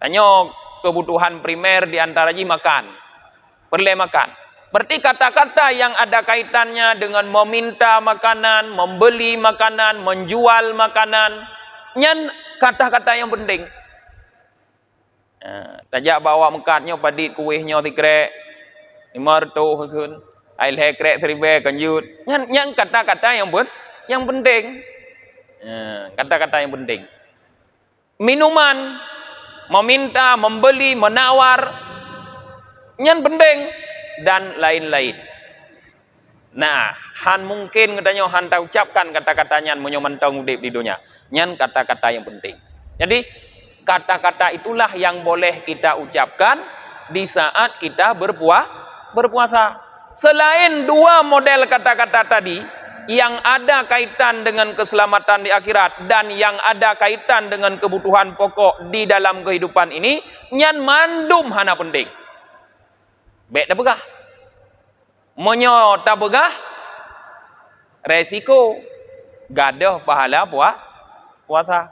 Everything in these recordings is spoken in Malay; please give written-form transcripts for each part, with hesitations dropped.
Tanya kebutuhan primer diantaranya makan. Perlu makan. Berarti kata-kata yang ada kaitannya dengan meminta makanan, membeli makanan, menjual makanan, nyan kata-kata yang penting. Tajak bawa mekatnya padit kuihnya tikrek, imar tu kun, ail hekrek tribe kanjut. Nyan kata-kata yang penting. Kata-kata yang penting. Minuman, meminta, membeli, menawar, nyan penting dan lain-lain. Nah, han mungkin katanya han tak ucapkan kata-katanya menyomantang udip di dunia. Nyan kata-kata yang penting. Jadi kata-kata itulah yang boleh kita ucapkan di saat kita berpuasa. Selain dua model kata-kata tadi yang ada kaitan dengan keselamatan di akhirat dan yang ada kaitan dengan kebutuhan pokok di dalam kehidupan ini, nyan mandum hana penting. Baik dah begah. Menyo tak begah, resiko gadah pahala puasa.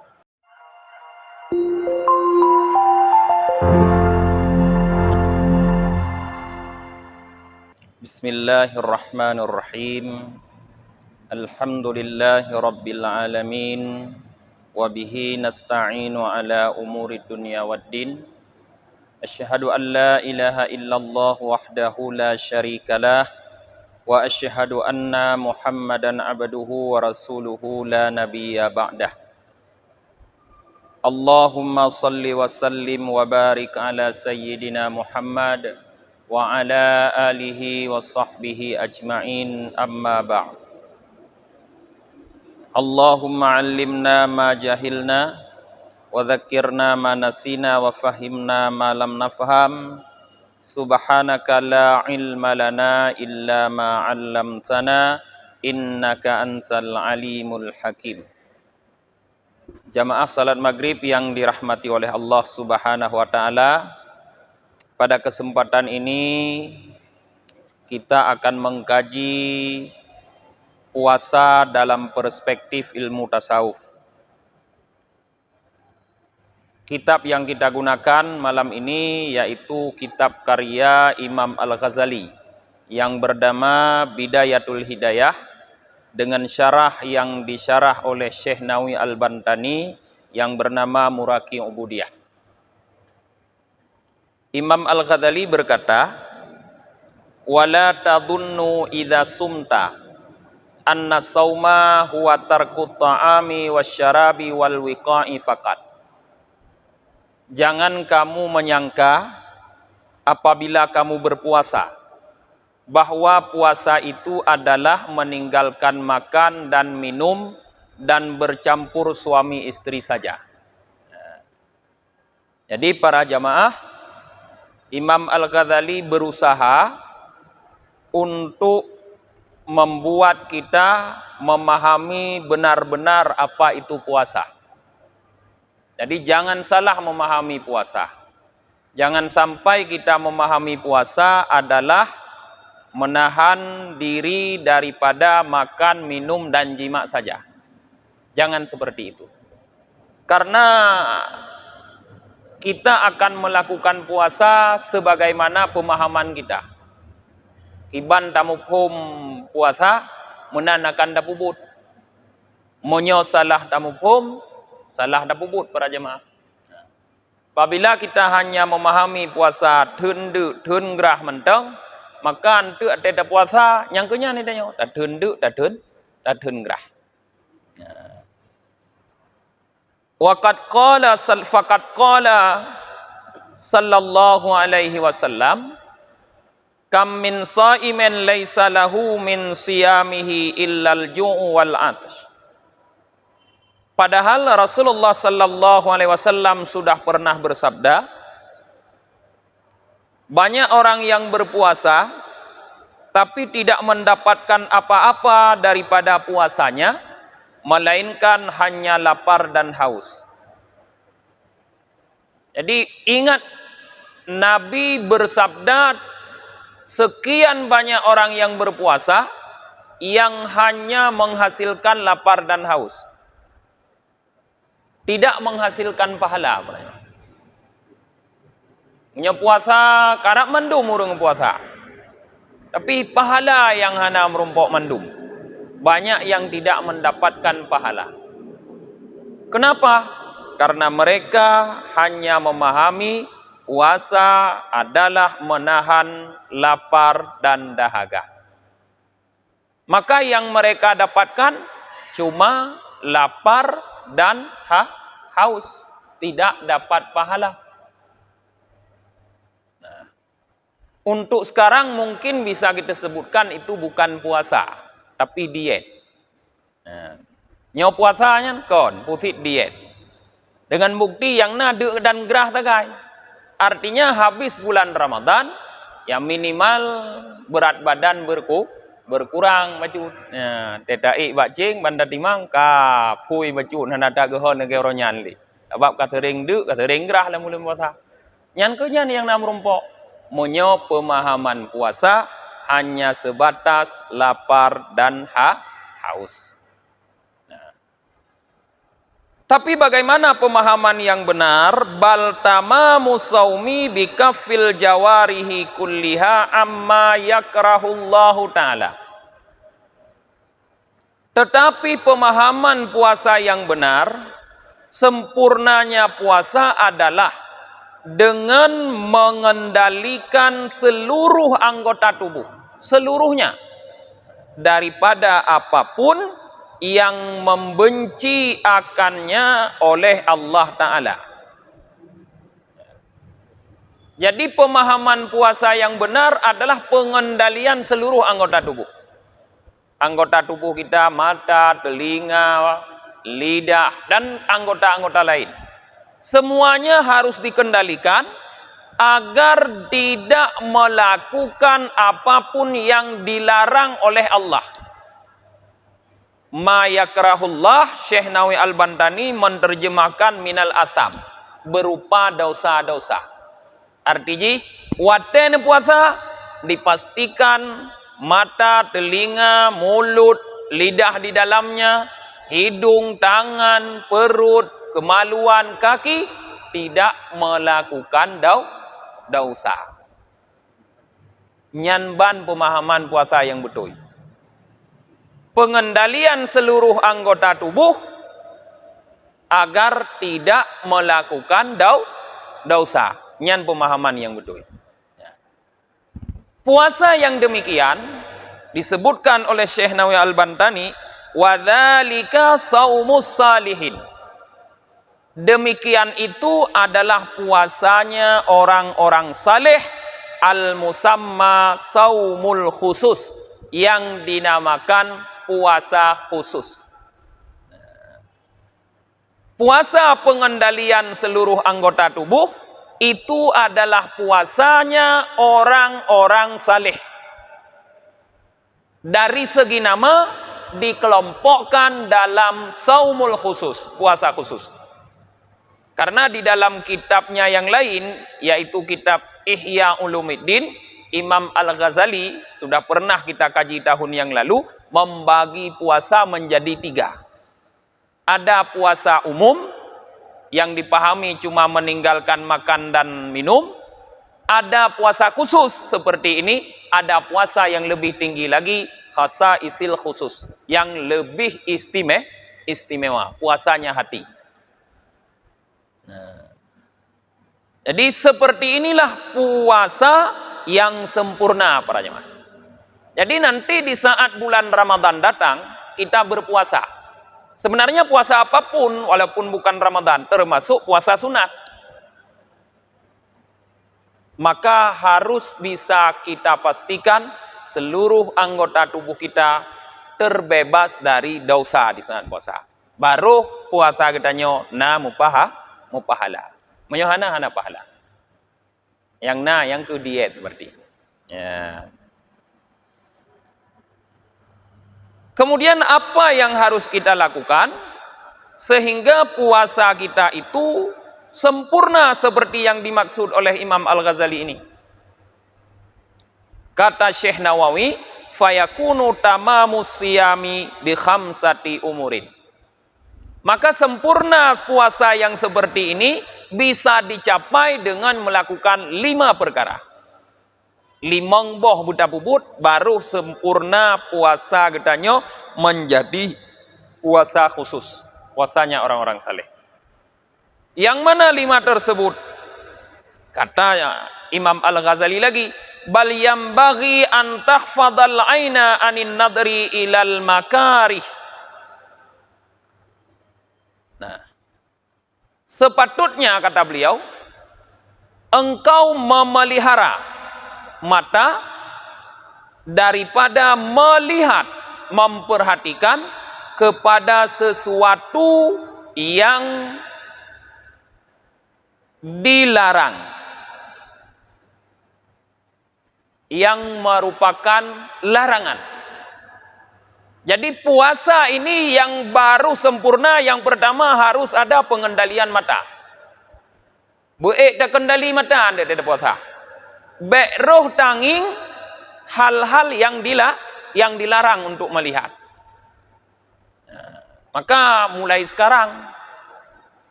Bismillahirrahmanirrahim. Alhamdulillahi rabbil alamin. Wa bihi nasta'inu ala umuri dunya waddin. Asyhadu an la ilaha illallah wahdahu la syarikalah wa asyhadu anna Muhammadan abduhu wa rasuluhu la nabiyya ba'dah. Allahumma salli wa sallim wa barik ala sayyidina Muhammad wa ala alihi wa sahbihi ajma'in, amma ba'd. Allahumma 'allimna ma jahilna wa dhakkirna ma nasina wa fahimna ma lam nafham. Subhanaka la ilma lana illa ma 'allamtana innaka antal alimul hakim. Jamaah salat maghrib yang dirahmati oleh Allah Subhanahu wa taala, pada kesempatan ini kita akan mengkaji puasa dalam perspektif ilmu tasawuf. Kitab yang kita gunakan malam ini yaitu kitab karya Imam Al-Ghazali yang bernama Bidayatul Hidayah dengan syarah yang disyarah oleh Syekh Nawawi Al-Bantani yang bernama Muraqi Ubudiyah. Imam Al-Ghazali berkata, "Wala tadunnu idza sumta anna sauma huwa tarkut ta'ami wasyarabi wal wiqa'i faqat." Jangan kamu menyangka apabila kamu berpuasa bahwa puasa itu adalah meninggalkan makan dan minum dan bercampur suami istri saja. Jadi para jamaah, Imam Al-Ghazali berusaha untuk membuat kita memahami benar-benar apa itu puasa. Jadi jangan salah memahami puasa. Jangan sampai kita memahami puasa adalah menahan diri daripada makan, minum, dan jima saja. Jangan seperti itu. Karena kita akan melakukan puasa sebagaimana pemahaman kita. Iban tamuphum puasa menanakan dapubut. Monyo salah tamuphum salah dapubut para jemaah. Apabila kita hanya memahami puasa tundu tungrah mentang, maka antu ada puasa yang kenya ni tanya tak tundu tak tungrah. Waqad qala sallallahu alaihi wasallam, kam min shaimin laisa lahu min siyamihi illal ju'u wal 'atash. Padahal Rasulullah sallallahu alaihi wasallam sudah pernah bersabda, banyak orang yang berpuasa tapi tidak mendapatkan apa-apa daripada puasanya, melainkan hanya lapar dan haus. Jadi ingat, Nabi bersabda sekian banyak orang yang berpuasa yang hanya menghasilkan lapar dan haus, tidak menghasilkan pahala. Punya puasa karap mandum urang puasa. Tapi pahala yang hana merumpok mandum. Banyak yang tidak mendapatkan pahala. Kenapa? Karena mereka hanya memahami puasa adalah menahan lapar dan dahaga. Maka yang mereka dapatkan cuma lapar dan haus. Tidak dapat pahala. Untuk sekarang mungkin bisa kita sebutkan itu bukan puasa, tapi diet. Nyaw puasanya kon, pusit diet. Dengan bukti yang nade dan gerah tagai. Artinya habis bulan Ramadan, ya minimal berat badan berkurang macut. Tedai bacing banda timang ka pui macut hanada gehon nege ronyan li. Sebab kata ring de, kata ring gerah lah mulai puasa. Nyan ke nyan yang nam rumpok. Monyo pemahaman puasa hanya sebatas lapar dan haus. Tapi bagaimana pemahaman yang benar? Bal tamamu saumi bikaffil jawarihi kulliha amma yakrahullahu ta'ala. Tetapi pemahaman puasa yang benar, sempurnanya puasa adalah dengan mengendalikan seluruh anggota tubuh, seluruhnya, daripada apapun yang membenci akannya oleh Allah Ta'ala. Jadi pemahaman puasa yang benar adalah pengendalian seluruh anggota tubuh. Anggota tubuh kita, mata, telinga, lidah, dan anggota-anggota lain. Semuanya harus dikendalikan agar tidak melakukan apapun yang dilarang oleh Allah. Ma yakrahullah, Syekh Nawawi Al-Bantani menerjemahkan minal atham, berupa dosa-dosa. Artinya, waten puasa dipastikan mata, telinga, mulut, lidah di dalamnya, hidung, tangan, perut, kemaluan, kaki tidak melakukan dosa. Nyanban pemahaman puasa yang betul. Pengendalian seluruh anggota tubuh agar tidak melakukan dosa. Nyan pemahaman yang betul. Puasa yang demikian disebutkan oleh Syekh Nawawi Al-Bantani, wa dzalika shaumus salihin. Demikian itu adalah puasanya orang-orang saleh, al-musamma saumul khusus, yang dinamakan puasa khusus. Puasa pengendalian seluruh anggota tubuh itu adalah puasanya orang-orang saleh. Dari segi nama dikelompokkan dalam saumul khusus, puasa khusus. Karena di dalam kitabnya yang lain, yaitu kitab Ihya Ulumuddin, Imam Al-Ghazali, sudah pernah kita kaji tahun yang lalu, membagi puasa menjadi 3. Ada puasa umum, yang dipahami cuma meninggalkan makan dan minum. Ada puasa khusus seperti ini, ada puasa yang lebih tinggi lagi, khasa isil khusus, yang lebih istimewa, puasanya hati. Jadi seperti inilah puasa yang sempurna para jemaah. Jadi nanti di saat bulan Ramadan datang, kita berpuasa. Sebenarnya puasa apapun, walaupun bukan Ramadan, termasuk puasa sunat, maka harus bisa kita pastikan seluruh anggota tubuh kita terbebas dari dosa di saat puasa. Baru puasa kita nyo na mupahala. Menyohana hana pahala. Yang na yang ke diet berarti. Ya. Kemudian apa yang harus kita lakukan sehingga puasa kita itu sempurna seperti yang dimaksud oleh Imam Al-Ghazali ini? Kata Syekh Nawawi, fayakunu tamamus siyami bi khamsati umurin. Maka sempurna puasa yang seperti ini bisa dicapai dengan melakukan 5 perkara. 5 boh buta puput baru sempurna puasa getanyo menjadi puasa khusus, puasanya orang-orang saleh. Yang mana 5 tersebut? Kata Imam Al-Ghazali lagi, bal yambaghi an tahfadhal aina anin nadri ilal makarih. Nah, sepatutnya kata beliau, engkau memelihara mata daripada melihat, memperhatikan kepada sesuatu yang dilarang, yang merupakan larangan. Jadi puasa ini yang baru sempurna, yang pertama harus ada pengendalian mata. Buik tak kendali mata anda tidak puasa. Bek roh tanging hal-hal yang dilarang untuk melihat. Maka mulai sekarang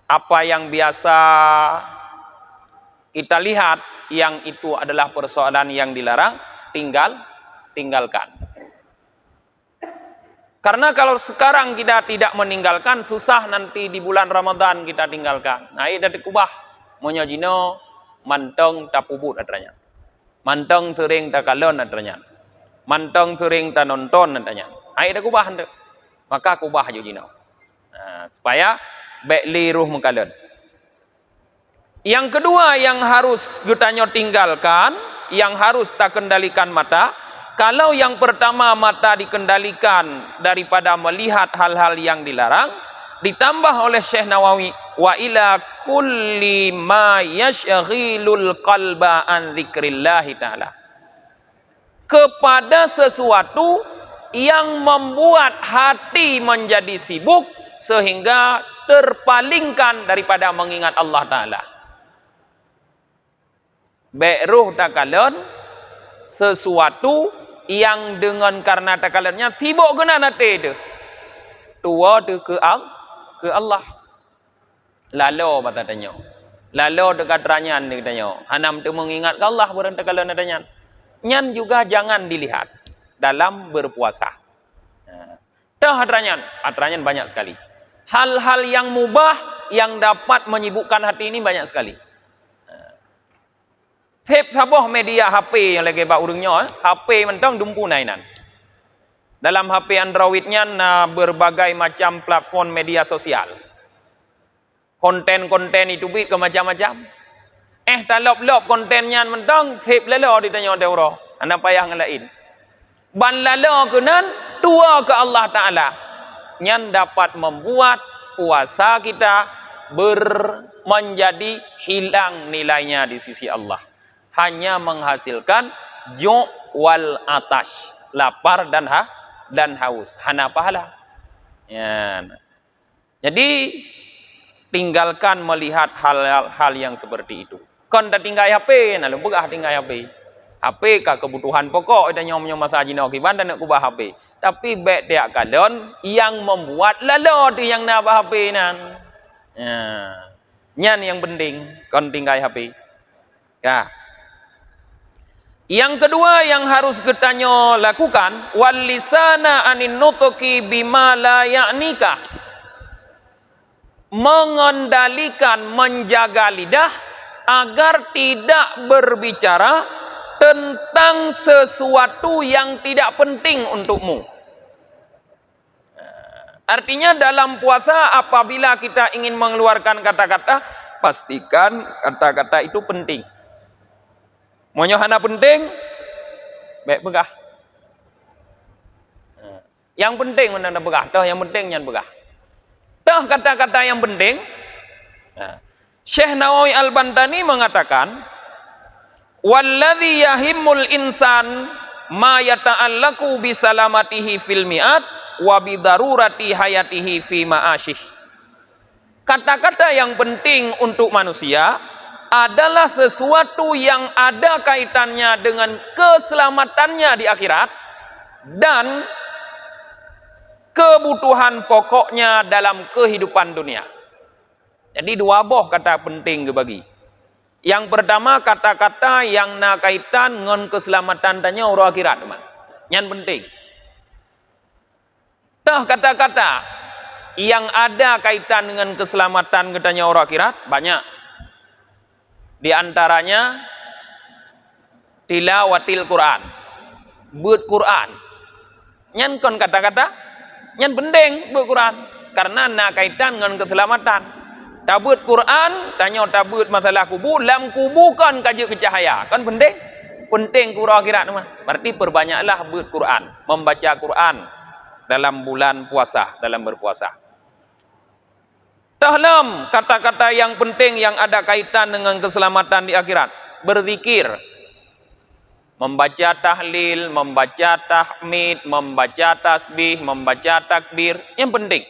apa yang biasa kita lihat yang itu adalah persoalan yang dilarang, tinggalkan. Karena kalau sekarang kita tidak meninggalkan, susah nanti di bulan Ramadan kita tinggalkan. Nah, ini dari kubah monyojino manteng tapubut adanya. Manteng sering tak kalon adanya. Manteng sering tak nonton adanya. Ai dah kubah hendak. Maka kubah jojino. Nah, supaya baik ruh mengkalon. Yang kedua yang harus getanyo tinggalkan, yang harus tak kendalikan mata. Kalau yang pertama mata dikendalikan daripada melihat hal-hal yang dilarang, ditambah oleh Syekh Nawawi, wa ila kulli ma yashghilul qalba an dzikrillah taala, kepada sesuatu yang membuat hati menjadi sibuk sehingga terpalingkan daripada mengingat Allah taala. Beruh takalon sesuatu yang dengan karena takalonnya sibuk kena nate itu tua tu ke Allah. Lalu bata tanya. Lalu dekat ranyan dia tanya. Hanam tu mengingat ke Allah berenta kalau nadanya. Nyan juga jangan dilihat dalam berpuasa. Dah atranyan banyak sekali. Hal-hal yang mubah yang dapat menyibukkan hati ini banyak sekali. Tep saboh media HP yang lagi bak urungnya, HP mentang dumpu nainan. Dalam HP Androidnya berbagai macam platform media sosial. Konten-konten itu bit ke macam-macam. Talop-lop kontennya mentang tep lelo ditanya deuro. Anda payah ngelain. Ban lelo kenan tua ke Allah Taala. Yang dapat membuat puasa kita menjadi hilang nilainya di sisi Allah. Hanya menghasilkan ju' wal atash, lapar dan haus, hana pahala. Ya. Jadi tinggalkan melihat hal-hal yang seperti itu. Kon dah tinggal HP, nak begah tinggal HP. HP kah kebutuhan pokok dan nyom masa jino kiban dan nak kubah HP. Tapi baik tiak kadon yang membuat lalu tu yang nak HP nan. Ya. Nyan yang penting kon tinggal HP. Ya. Yang kedua yang harus kita lakukan, wal lisana anin nutuki bima la ya'nika. Mengendalikan, menjaga lidah agar tidak berbicara tentang sesuatu yang tidak penting untukmu. Artinya dalam puasa apabila kita ingin mengeluarkan kata-kata, pastikan kata-kata itu penting. Monyohana penting, baik begah. Yang penting mana begah, toh yang penting yang begah. Toh kata-kata yang penting. Syekh Nawawi Al-Bantani mengatakan, walladzi yahimmul insan ma yata'allaqu bi salamatihi fil mi'at wa bi darurati hayatihi fi ma'asyih. Kata-kata yang penting untuk manusia adalah sesuatu yang ada kaitannya dengan keselamatannya di akhirat dan kebutuhan pokoknya dalam kehidupan dunia. Jadi dua boh kata penting ke bagi. Yang pertama kata-kata yang nak kaitan dengan keselamatan tanya orang akhirat, teman. Yang penting. Tah kata-kata yang ada kaitan dengan keselamatan katanya orang akhirat banyak. Di antaranya tilawatil Quran. Buat Quran. Nyan kon kata-kata nyan penting buat Quran karena nak kaitan dengan keselamatan. Tabut Quran, tanya tabut masalah kubur, lam kubur kan kaji kecahaya. Kan penting? Penting kurang akhirat teman. Berarti perbanyaklah buat Quran, membaca Quran dalam bulan puasa, dalam berpuasa. Tahlam kata-kata yang penting yang ada kaitan dengan keselamatan di akhirat. Berzikir, membaca tahlil, membaca tahmid, membaca tasbih, membaca takbir, yang penting.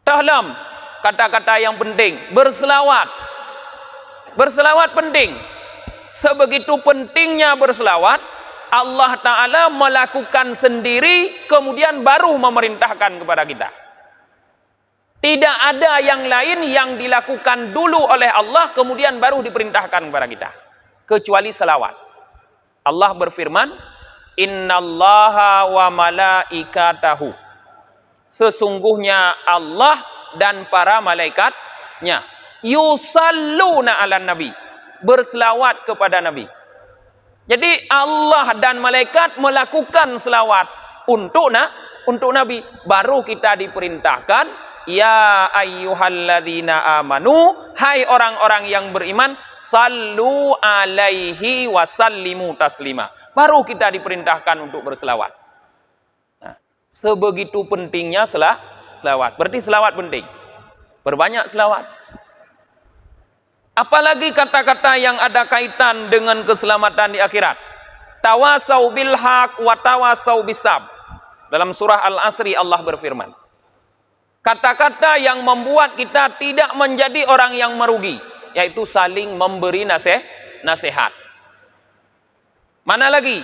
Tahlam kata-kata yang penting. Berselawat, berselawat penting. Sebegitu pentingnya berselawat, Allah Ta'ala melakukan sendiri kemudian baru memerintahkan kepada kita. Tidak ada yang lain yang dilakukan dulu oleh Allah kemudian baru diperintahkan kepada kita kecuali selawat. Allah berfirman, innallaha wa malaikatahu, sesungguhnya Allah dan para malaikatnya yusalluna ala nabi, berselawat kepada nabi. Jadi Allah dan malaikat melakukan selawat untuk nabi, baru kita diperintahkan, ya ayyuhalladzina amanu, hai orang-orang yang beriman, sallu alaihi wasallimu taslima, baru kita diperintahkan untuk berselawat. Nah, sebegitu pentingnya selawat. Berarti selawat penting. Berbanyak selawat. Apalagi kata-kata yang ada kaitan dengan keselamatan di akhirat. Tawasau bil haq wa tawasau bisab. Dalam surah Al-Asri Allah berfirman, kata-kata yang membuat kita tidak menjadi orang yang merugi, yaitu saling memberi nasihat. Mana lagi?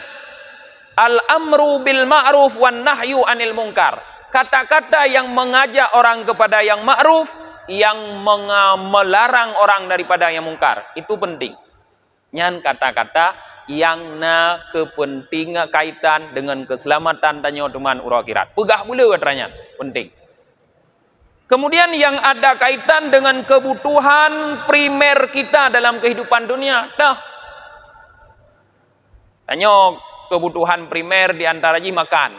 Al-amru bil ma'ruf wan nahyu anil munkar. Kata-kata yang mengajak orang kepada yang ma'ruf, yang melarang orang daripada yang mungkar. Itu penting. Nyan kata-kata yang na kepentingan kaitan dengan keselamatan tanya teman urang akhirat. Pegah pula katanya. Penting. Kemudian yang ada kaitan dengan kebutuhan primer kita dalam kehidupan dunia. Tanya kebutuhan primer diantaranya makan.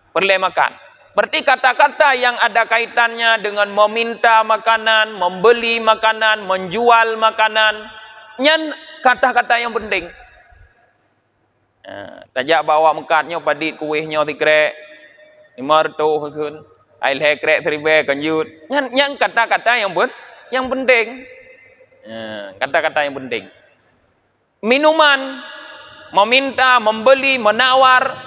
Perlu makan. Berarti kata-kata yang ada kaitannya dengan meminta makanan, membeli makanan, menjual makanan, nyan kata-kata yang penting. Tajak bawa mekatnya padit kuihnya tikrek, imar tu kun, ail hekrek teribe kanjut. Nyan kata-kata yang penting. Kata-kata yang penting. Minuman, meminta, membeli, menawar,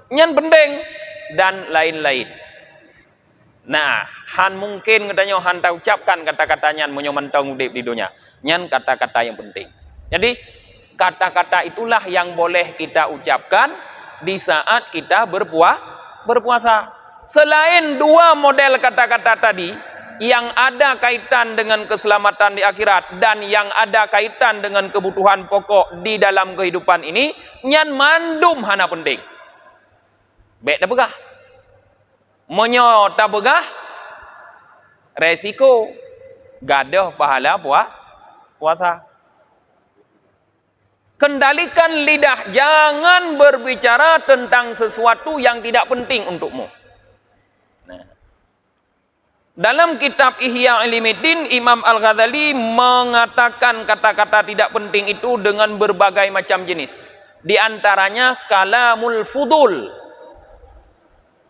nyan penting. Dan lain-lain. Nah, han mungkin katanya han tak ucapkan kata-katanya menyomantang udip di dunia. Nyan kata-kata yang penting. Jadi kata-kata itulah yang boleh kita ucapkan di saat kita berpuasa. Selain dua model kata-kata tadi yang ada kaitan dengan keselamatan di akhirat dan yang ada kaitan dengan kebutuhan pokok di dalam kehidupan ini, nyan mandum hana penting. Baik tak begah. Menyo tak begah, resiko gadah pahala puasa. Kendalikan lidah, jangan berbicara tentang sesuatu yang tidak penting untukmu. Nah. Dalam kitab Ihya Ulumuddin, Imam Al-Ghazali mengatakan kata-kata tidak penting itu dengan berbagai macam jenis. Di antaranya kalamul fudul.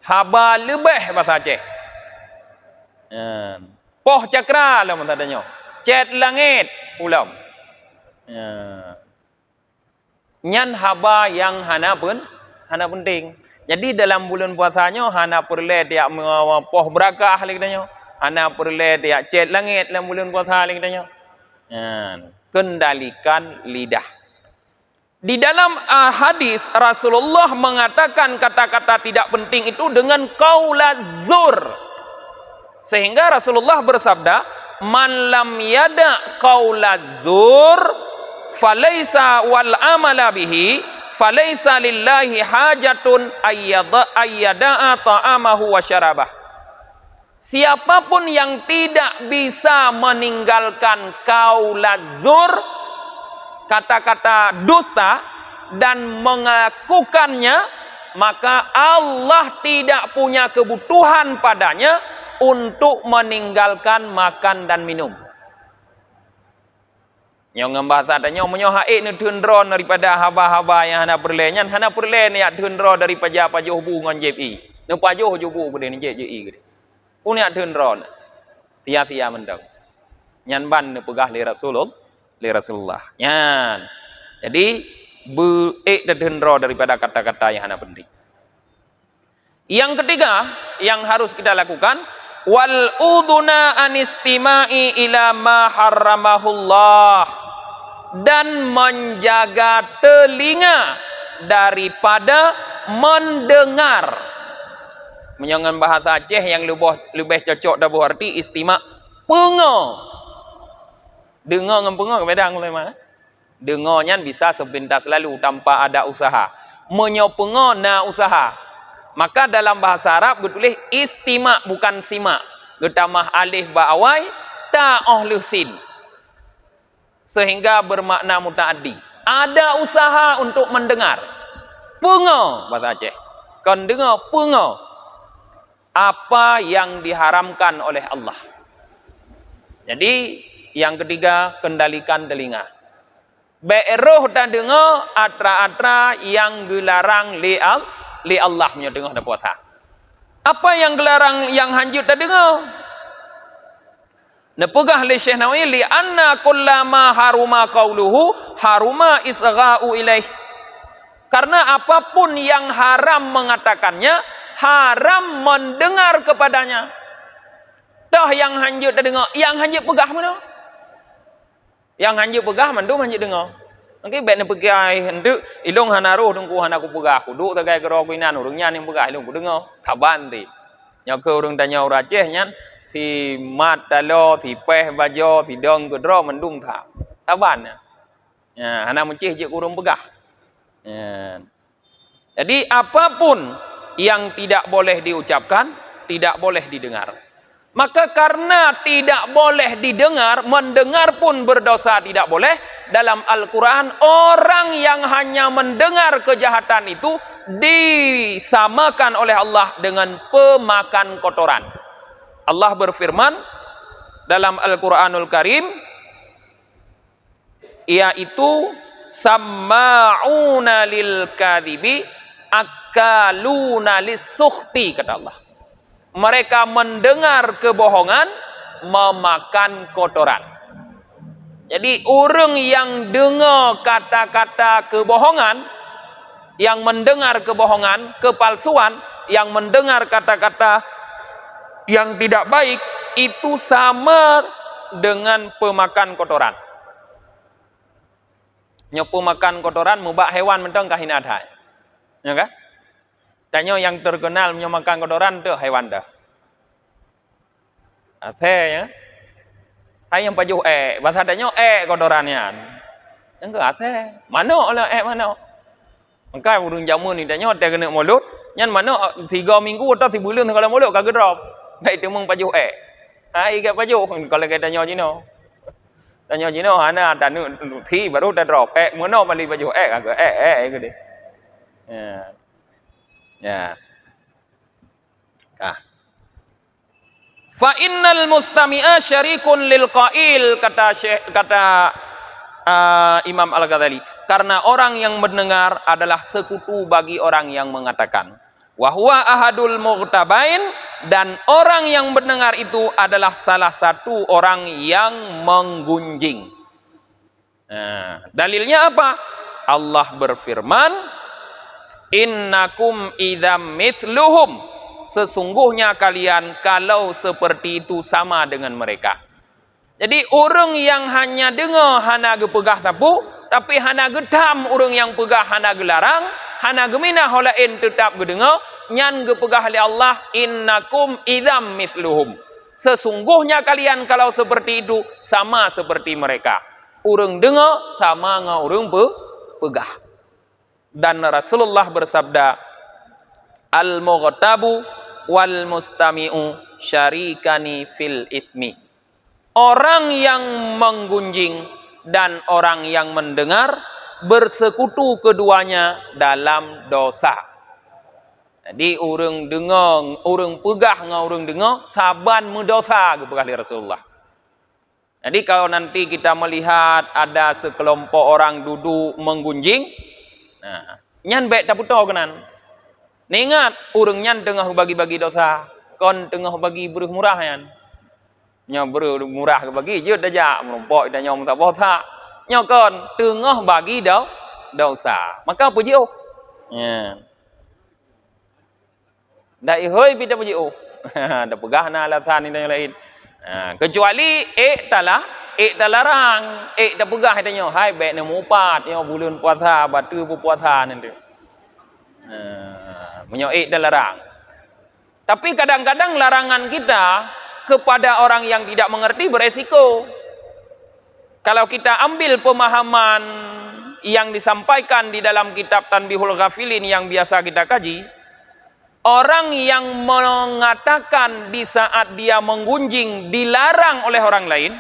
Haba lebih bahasa Aceh. Poh cakra lah matanya. Cet langit ulam. Nyan haba yang hana penting. Jadi dalam bulan puasanya hana perle dia poh berakah lagi. Hana perle dia cet langit dalam bulan puasa lagi. Kendalikan lidah. Di dalam hadis Rasulullah mengatakan kata-kata tidak penting itu dengan qaulaz zur. Sehingga Rasulullah bersabda, "Man lam yada qaulaz zur falaisa wal amala bihi falaisa lillahi hajatun ayyada'a ta'amahu wa syarabah." Siapapun yang tidak bisa meninggalkan qaulaz zur, kata-kata dusta, dan melakukannya, maka Allah tidak punya kebutuhan padanya untuk meninggalkan makan dan minum. Yang ngembah tanya menyo haik ni tundron daripada haba-haba yang hana perlenyan, hana perlen ya tundro daripada pajuh bu ngon JPI. Ne pajuh jubu bede ni JPI gede. Pun ya tundron. Tia-tia mendang. Nyan ban ne pegah li Rasulullah. Nyan. Jadi dan tundro daripada kata-kata yang hana penting. Yang ketiga yang harus kita lakukan, wal uduna anistima'i ila ma harramahullah, dan menjaga telinga daripada mendengar. Menyangan bahasa Aceh yang lebih cocok dan berarti istima' pengo. Dengar dengan pengo beda mulai mana? Dengarnya bisa sepintas lalu tanpa ada usaha. Menyopengo na usaha. Maka dalam bahasa Arab ditulis istima' bukan sima'. Getamah alif ba awai ta ohlu sin. Sehingga bermakna mutaaddi. Ada usaha untuk mendengar. Pengo bahasa Aceh. Kan dengar pengo apa yang diharamkan oleh Allah. Jadi yang ketiga, kendalikan telinga. Be'eruh dan dengar atra-atra yang dilarang li Allah punya dengar dan puasa. Apa yang dilarang yang hanjut dan dengar? Nepegah li Syekh Nawawi li anna kullama haruma qauluhu haruma isgha'u ilaih. Karena apapun yang haram mengatakannya, haram mendengar kepadanya. Dah yang hanjut dan dengar, yang hanjut pegah mana? Yang hanjut pegah mandum hanjut dengar. Okey bet ne pegai hendak ilong hanaruh dengku hanaku pegah kudu tagai kero kuinan urang nyan yang pegah ilong ku dengar kaban ti. Nya ke urang tanya urang Aceh nyan thì mat talo thì peh bajo thì dong ke dro mandum tha. Kaban ya. Hana mencih je urang pegah. Ya. Jadi apapun yang tidak boleh diucapkan, tidak boleh didengar. Maka karena tidak boleh didengar, mendengar pun berdosa tidak boleh. Dalam Al-Quran, orang yang hanya mendengar kejahatan itu disamakan oleh Allah dengan pemakan kotoran. Allah berfirman dalam Al-Quranul Karim, yaitu samma'una lil kadhibi akaluna lis-sukhti, kata Allah. Mereka mendengar kebohongan, memakan kotoran. Jadi orang yang dengar kata-kata kebohongan, yang mendengar kebohongan, kepalsuan, yang mendengar kata-kata yang tidak baik, itu sama dengan pemakan kotoran. Nyopo makan kotoran, mubak hewan mentang kahina ada. Ya kan? Tanya yang terkenal menyamakan kotoran tu haiwan dah. Ate ya. Hai yang pajuh bahasa tanya kotorannya. Yang ke ate. Mana lah mana? Maka urang jamu ni tanya ate kena mulut, nyan mana 3 minggu atau 3 bulan kalau mulut kagak drop. Baik temung pajuh Hai ke pajuh kalau kita tanya Cina. Tanya Cina hana tanu thi baru dah drop. Mana balik pajuh kagak gede. Ya. Ya. Fa innal mustami'a syarikun lil qail, kata Imam Al-Ghazali, karena orang yang mendengar adalah sekutu bagi orang yang mengatakan. Wa huwa ahadul mughtabain, dan orang yang mendengar itu adalah salah satu orang yang menggunjing. Nah, dalilnya apa? Allah berfirman, innakum idzam mithluhum, sesungguhnya kalian kalau seperti itu sama dengan mereka. Jadi orang yang hanya dengar hana gepegah tapu, tapi hana getam orang yang pegah hana gelarang, hana geminah holain tetap gedengar, nyan gepegah oleh Allah, innakum idzam mithluhum, Sesungguhnya kalian kalau seperti itu sama seperti mereka. Urang dengar sama dengan urang pegah. Dan Rasulullah bersabda, al-mughtabu wal mustami'u syarikani fil ithmi. Orang yang menggunjing dan orang yang mendengar bersekutu keduanya dalam dosa. Jadi orang dengar, orang pegah dengan orang dengar, saban mendosa kepada Rasulullah. Jadi kalau nanti kita melihat ada sekelompok orang duduk menggunjing, nah, nyan baik tak putar kenan. Ingat, orang nyan tengah bagi-bagi dosa, kon tengah bagi beruh murah yan. Nya beruh murah bagi je dah merompok dan nyom tak botak. Nya kon tengah bagi dosa. Maka puji oh. Ya. Dah ihoi pita puji oh. Dah pegah na alasan ini yang lain. Kecuali talarang, dah pegah tanya, hai baik nak mupat, yang bulan puasa, batu puasa nanti. Menyo dah larang. Tapi kadang-kadang larangan kita kepada orang yang tidak mengerti beresiko. Kalau kita ambil pemahaman yang disampaikan di dalam kitab Tanbihul Ghafilin yang biasa kita kaji, orang yang mengatakan di saat dia menggunjing dilarang oleh orang lain,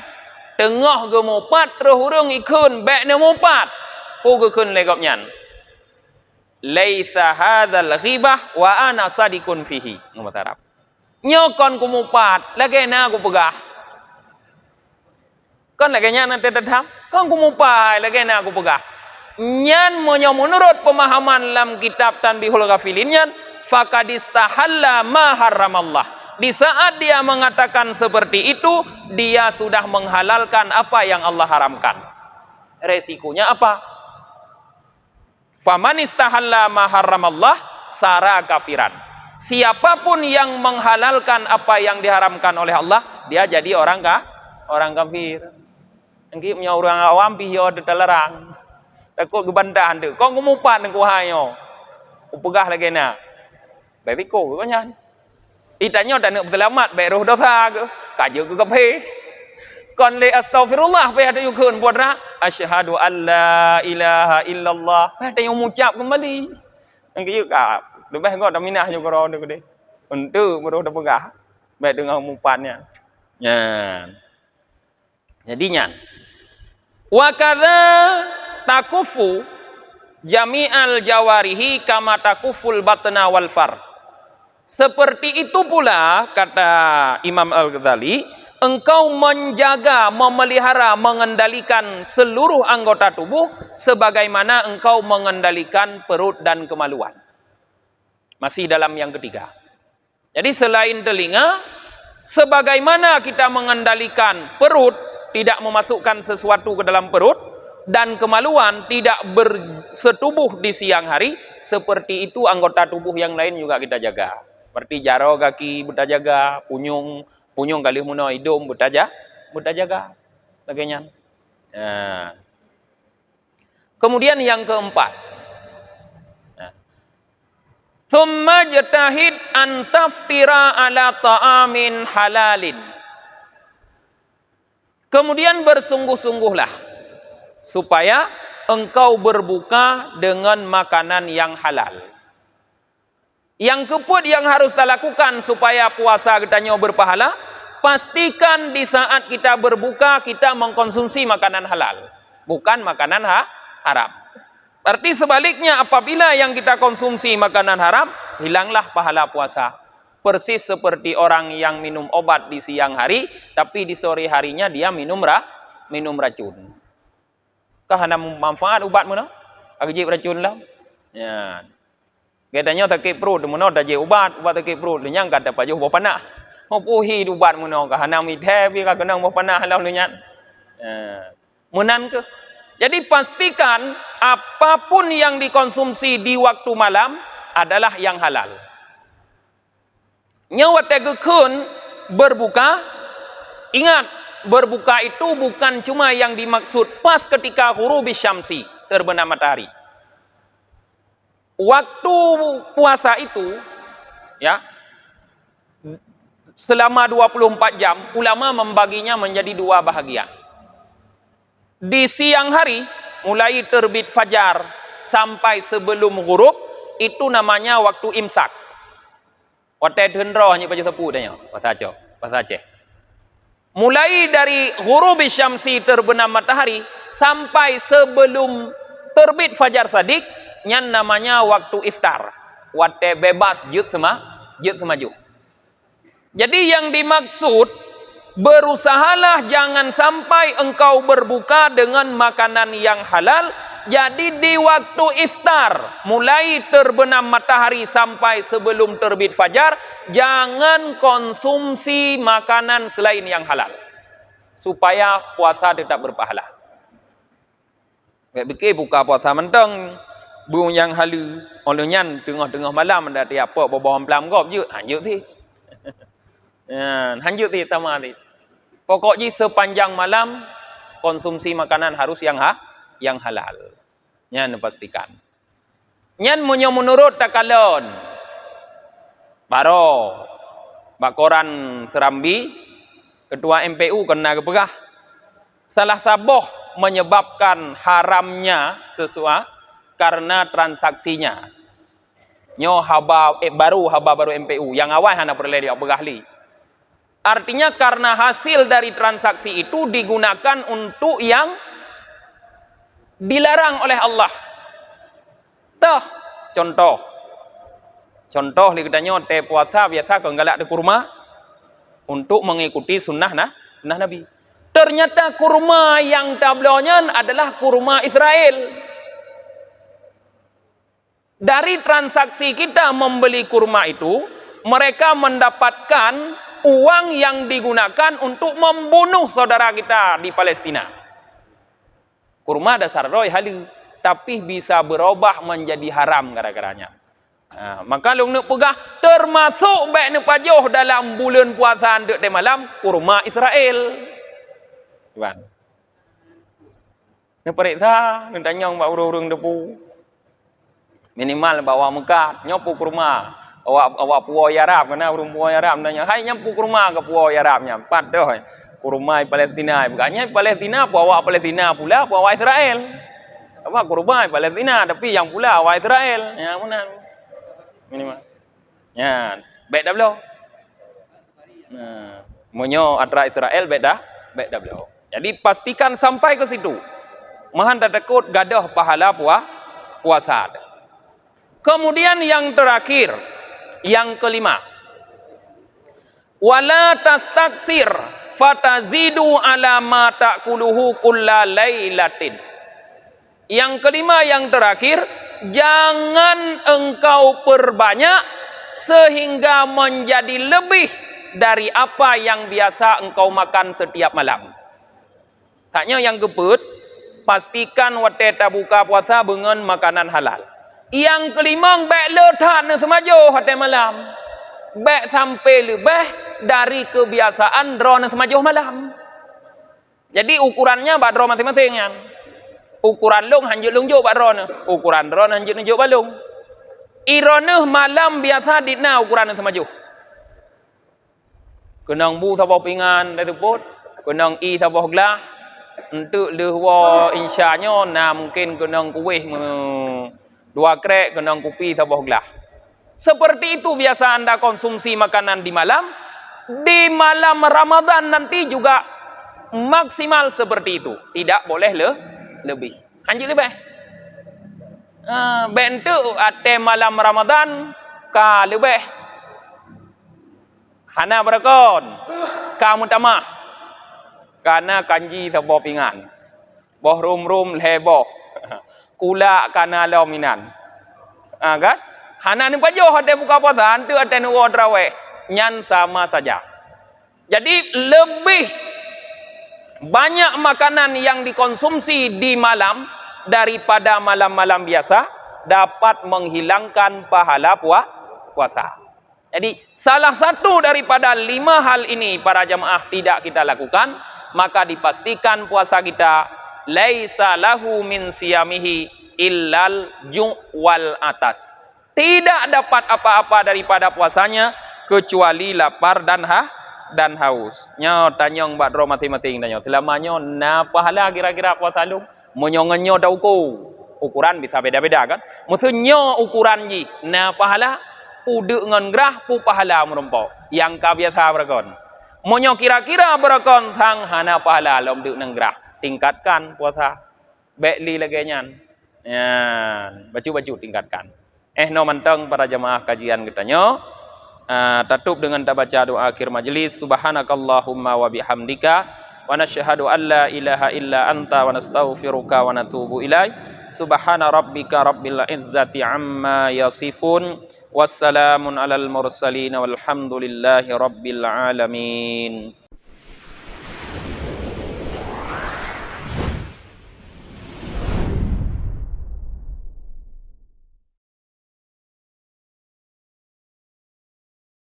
tengah gemopat terhurung ikun baik nemopat, pugukun legopnyan. Laisa hadzal ghibah wa ana sadikun fihi. Ngomong Arab. Nyokon kumupat, lagi na aku pegah. Kon lagi nya nanti tetap, kon kumupai lagi na aku pegah. Nyan menurut pemahaman dalam kitab Tanbihul Ghafilin nyan fakadistahalla ma haramallah. Di saat dia mengatakan seperti itu, dia sudah menghalalkan apa yang Allah haramkan. Resikonya apa? Faman istahalla ma haramallah sara kafiran. Siapapun yang menghalalkan apa yang diharamkan oleh Allah, dia jadi orang kafir. Engki punya orang awam piyo terlarang. Takut kebandahan tu. Kau ngumupat dengan kuhayo. Upegah lagi na. Baik ko kau nyan. Itanya tak nak selamat baik roh dosa ke. Kaje ke kafe. Kon le astagfirullah pe ada yukun buat ra. Asyhadu alla ilaha illallah. Ada yang mengucap kembali. Engki ka. Lebih kau dah minah juga roh tu deh. Untuk roh dah pegah. Baik dengan umupatnya. Nyan. Jadi nyan. Wa kadza takufu jami'al jawarihi kama takuful batna wal far. Seperti itu pula kata Imam Al-Ghazali, engkau menjaga, memelihara, mengendalikan seluruh anggota tubuh sebagaimana engkau mengendalikan perut dan kemaluan. Masih dalam yang ketiga. Jadi selain telinga, sebagaimana kita mengendalikan perut, tidak memasukkan sesuatu ke dalam perut, dan kemaluan tidak bersetubuh di siang hari, seperti itu anggota tubuh yang lain juga kita jaga. Seperti jaro kaki kita jaga, punyung kali muno hidung kita jaga. Bagainya. Nah. Kemudian yang keempat. Thumma jatahid an taftira ala ta'amin halalin. Kemudian bersungguh-sungguhlah supaya engkau berbuka dengan makanan yang halal. Yang keput yang harus kita lakukan supaya puasa kita berpahala, pastikan di saat kita berbuka kita mengkonsumsi makanan halal, bukan makanan haram. Berarti sebaliknya apabila yang kita konsumsi makanan haram, hilanglah pahala puasa. Persis seperti orang yang minum obat di siang hari, tapi di sore harinya dia minum racun. Kahana manfaat ubat mana? Agak racun lah. Ya. Katanya sakit perut, mana dah je ubat sakit perut. Lenyang kata paju bawa panah. Mau puhi ubat mana? Kahana mithe bi kena bawa panah lah lenyang. Menan ke? Jadi pastikan apapun yang dikonsumsi di waktu malam adalah yang halal. Nyawa tegekun berbuka, ingat berbuka itu bukan cuma yang dimaksud pas ketika ghurubis syamsi, terbenam matahari. Waktu puasa itu ya selama 24 jam, ulama membaginya menjadi dua bahagian. Di siang hari, mulai terbit fajar sampai sebelum ghurub, itu namanya waktu imsak. Waktu dendro hanya baju tepu dah bahasa Aceh. Mulai dari ghurubi syamsi terbenam matahari sampai sebelum terbit fajar sadik, yang namanya waktu iftar. Waktu bebas jut semaju. Jadi yang dimaksud, berusahalah jangan sampai engkau berbuka dengan makanan yang halal. Jadi di waktu iftar, mulai terbenam matahari sampai sebelum terbit fajar, jangan konsumsi makanan selain yang halal, supaya puasa tetap berpahala. Bekik buka puasa mentang, bung yang halu, olehnya tengah-tengah malam ada tiap apa bawang pelam gop je, hanjut sih. Hanjut ti tama ti. Pokoknya sepanjang malam konsumsi makanan harus yang halal. Nyan pastikan. Nyan menurut takalon. Baro Bakoran Serambi, Ketua MPU kena kepegah. Salah saboh menyebabkan haramnya sesuatu karena transaksinya. Nyo haba baru MPU yang awal hana perlu dia begahli. Artinya karena hasil dari transaksi itu digunakan untuk yang dilarang oleh Allah. Contoh likatanya teh puasa biasa kenggalak de kurma untuk mengikuti sunnah Nabi. Ternyata kurma yang tablonya adalah kurma Israel. Dari transaksi kita membeli kurma itu, mereka mendapatkan uang yang digunakan untuk membunuh saudara kita di Palestina. Kurma dasar roy halu, tapi bisa berubah menjadi haram gara-garanya. Maka lu nak pegah termasuk baik nak pajoh dalam bulan puasa dek de malam kurma Israel. Tuan. Nak periksa, nak tanya mbak urung-urung depu. Minimal bawa mekat, nyopu kurma. Awak puai Arab kena urung puai Arab nanya, "Hai nyampu kurma ke puai Arabnya?" Empat dah. Kurma Palestina. Bukannya Palestina awak Palestina pula awak Israel. Apa kurma Palestina tapi yang pula awak Israel. Ya mana? Minimal. Ya, baik dah belum? Nah, monyo antara Israel baik dah belum. Jadi pastikan sampai ke situ. Mahan tak takut gadah pahala puasa. Kemudian yang terakhir, yang kelima, wala tastaksir fatazidu ala ma ta'kuluhu kulla lailatin. Yang kelima, yang terakhir, jangan engkau perbanyak sehingga menjadi lebih dari apa yang biasa engkau makan setiap malam. Taknya yang keput, pastikan waktu buka puasa dengan makanan halal. Yang kelima, baik letak semajuh hotel malam. Baik sampai lebih dari kebiasaan drone semajuh malam. Jadi ukurannya bak drone masing-masing kan. Ukuran long hanjut lunjuk bak drone. Ukuran drone hanjut lunjuk balung. Ironeh malam biasa dina ukuran semajuh. Kenang bu sabah pingan dari put. Kenang i sabah gelah. Untuk lehwa insyanya nah mungkin kenang kuih dua krek kenang kopi sabah gelah. Seperti itu biasa anda konsumsi makanan di malam. Di malam Ramadan nanti juga maksimal seperti itu. Tidak boleh lebih. Hanjil lebih. Bentuk ate malam Ramadan ka lebih. Hana berakon. Kamu tamah. Karena kanji sabah pingan. Boh rum leboh. Kula kana lauminan. Kan? Hana ni pajoh ada buka puasa, hantu ada nuwa traweh. Nyan sama saja. Jadi lebih banyak makanan yang dikonsumsi di malam daripada malam-malam biasa dapat menghilangkan pahala puasa. Jadi salah satu daripada 5 hal ini para jamaah tidak kita lakukan, maka dipastikan puasa kita laisa lahu min siyamihi illal ju' wal atas. Tidak dapat apa-apa daripada puasanya kecuali lapar dan haus. Nyo tanyong badro mati-mati nyo. Selamanya na pahala kira-kira puasa lu. Menyongenyo dah ukuran bisa beda-beda kan. Maksudnya ukuran ji na pahala pu de ngon gerah pu pahala merempau. Yang ka biasa berakon. Monyo kira-kira berakon sang hana pahala lom de nang gerah. Tingkatkan puasa. Bekli lagi nyan. Ya, baju-baju tingkatkan. No manteng para jemaah kajian kita nyo. Tutup dengan kita baca doa akhir majlis. Subhanakallahumma wa bihamdika wa nasyhadu an la ilaha illa anta wa nastaghfiruka wa natubu ilaik. Subhana rabbika rabbil izzati amma yasifun. Wassalamun alal mursalin walhamdulillahi rabbil alamin.